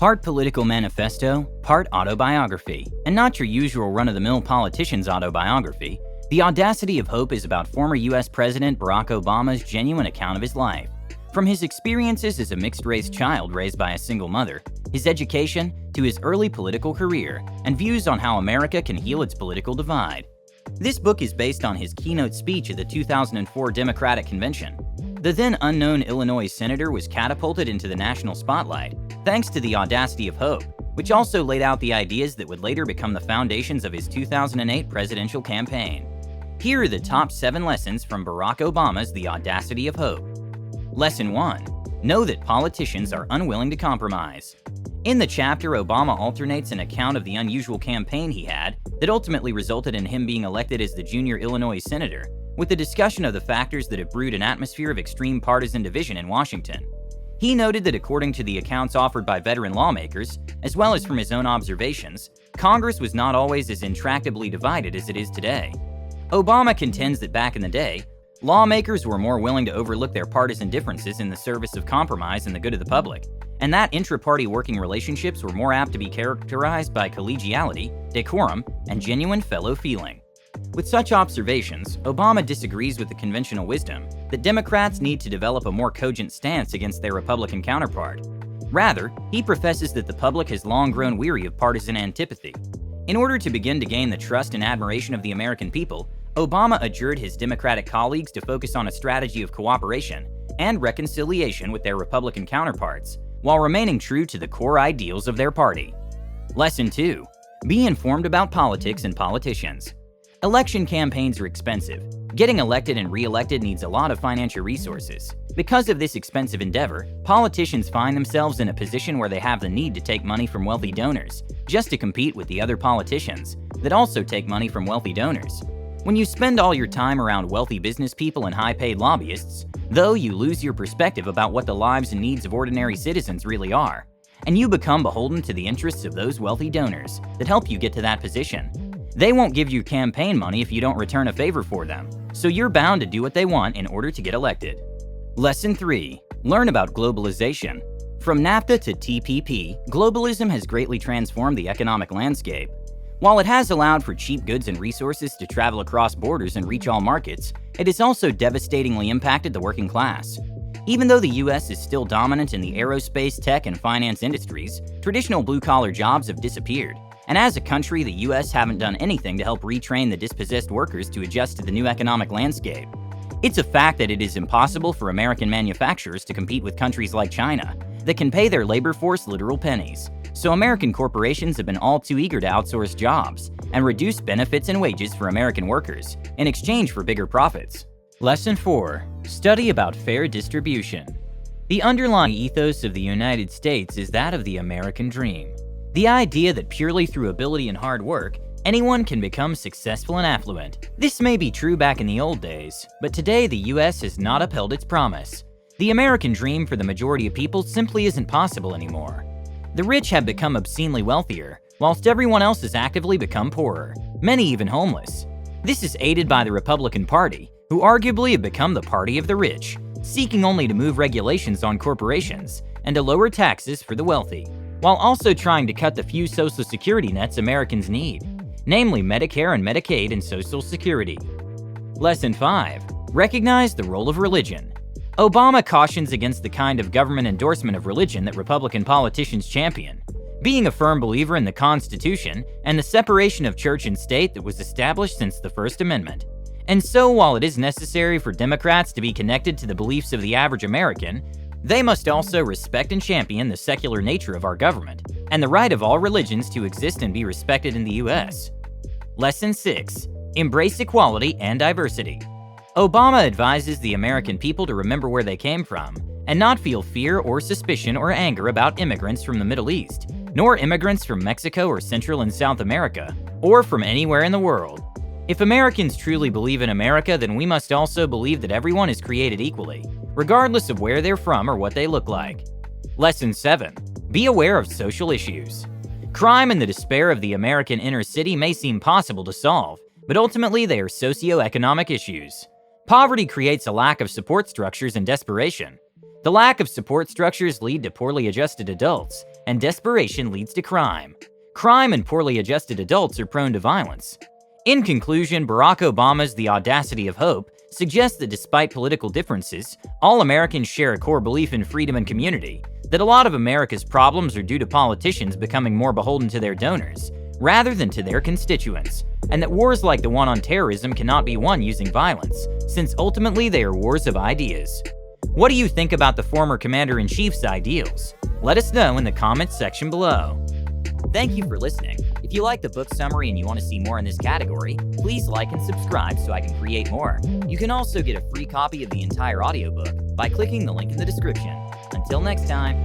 Part political manifesto, part autobiography, and not your usual run-of-the-mill politician's autobiography. The Audacity of Hope is about former U.S. President Barack Obama's genuine account of his life. From his experiences as a mixed-race child raised by a single mother, his education, to his early political career, and views on how America can heal its political divide. This book is based on his keynote speech at the 2004 Democratic Convention. The then unknown Illinois senator was catapulted into the national spotlight thanks to the Audacity of Hope, which also laid out the ideas that would later become the foundations of his 2008 presidential campaign. Here are the top 7 lessons from Barack Obama's The Audacity of Hope. Lesson 1. Know that politicians are unwilling to compromise. In the chapter, Obama alternates an account of the unusual campaign he had that ultimately resulted in him being elected as the junior Illinois senator, with a discussion of the factors that have brewed an atmosphere of extreme partisan division in Washington. He noted that according to the accounts offered by veteran lawmakers, as well as from his own observations, Congress was not always as intractably divided as it is today. Obama contends that back in the day, lawmakers were more willing to overlook their partisan differences in the service of compromise and the good of the public, and that intra-party working relationships were more apt to be characterized by collegiality, decorum, and genuine fellow feeling. With such observations, Obama disagrees with the conventional wisdom that Democrats need to develop a more cogent stance against their Republican counterpart. Rather, he professes that the public has long grown weary of partisan antipathy. In order to begin to gain the trust and admiration of the American people, Obama adjured his Democratic colleagues to focus on a strategy of cooperation and reconciliation with their Republican counterparts, while remaining true to the core ideals of their party. Lesson 2. Be informed about politics and politicians. Election campaigns are expensive. Getting elected and re-elected needs a lot of financial resources. Because of this expensive endeavor, politicians find themselves in a position where they have the need to take money from wealthy donors, just to compete with the other politicians that also take money from wealthy donors. When you spend all your time around wealthy business people and high-paid lobbyists, though, you lose your perspective about what the lives and needs of ordinary citizens really are, and you become beholden to the interests of those wealthy donors that help you get to that position. They won't give you campaign money if you don't return a favor for them, so you're bound to do what they want in order to get elected. Lesson 3. Learn about globalization. From NAFTA to TPP, globalism has greatly transformed the economic landscape. While it has allowed for cheap goods and resources to travel across borders and reach all markets, it has also devastatingly impacted the working class. Even though the U.S. is still dominant in the aerospace, tech, and finance industries, traditional blue-collar jobs have disappeared. And as a country, the U.S. haven't done anything to help retrain the dispossessed workers to adjust to the new economic landscape. It's a fact that it is impossible for American manufacturers to compete with countries like China that can pay their labor force literal pennies. So American corporations have been all too eager to outsource jobs and reduce benefits and wages for American workers in exchange for bigger profits. Lesson 4. Study about fair distribution. The underlying ethos of the United States is that of the American dream. The idea that purely through ability and hard work, anyone can become successful and affluent. This may be true back in the old days, but today the US has not upheld its promise. The American dream for the majority of people simply isn't possible anymore. The rich have become obscenely wealthier, whilst everyone else has actively become poorer, many even homeless. This is aided by the Republican Party, who arguably have become the party of the rich, seeking only to move regulations on corporations and to lower taxes for the wealthy, while also trying to cut the few Social Security nets Americans need, namely Medicare and Medicaid and Social Security. Lesson 5. Recognize the role of religion. Obama cautions against the kind of government endorsement of religion that Republican politicians champion, being a firm believer in the Constitution and the separation of church and state that was established since the First Amendment. And so, while it is necessary for Democrats to be connected to the beliefs of the average American, they must also respect and champion the secular nature of our government and the right of all religions to exist and be respected in the U.S. Lesson 6. Embrace equality and diversity. Obama advises the American people to remember where they came from and not feel fear or suspicion or anger about immigrants from the Middle East, nor immigrants from Mexico or Central and South America, or from anywhere in the world. If Americans truly believe in America, then we must also believe that everyone is created equally, regardless of where they're from or what they look like. Lesson 7. Be aware of social issues. Crime and the despair of the American inner city may seem possible to solve, but ultimately they are socio-economic issues. Poverty creates a lack of support structures and desperation. The lack of support structures lead to poorly adjusted adults and desperation leads to crime. Crime and poorly adjusted adults are prone to violence. In conclusion, Barack Obama's The Audacity of Hope suggests that despite political differences, all Americans share a core belief in freedom and community, that a lot of America's problems are due to politicians becoming more beholden to their donors, rather than to their constituents, and that wars like the one on terrorism cannot be won using violence, since ultimately they are wars of ideas. What do you think about the former Commander-in-Chief's ideals? Let us know in the comments section below. Thank you for listening. If you like the book summary and you want to see more in this category, please like and subscribe so I can create more. You can also get a free copy of the entire audiobook by clicking the link in the description. Until next time.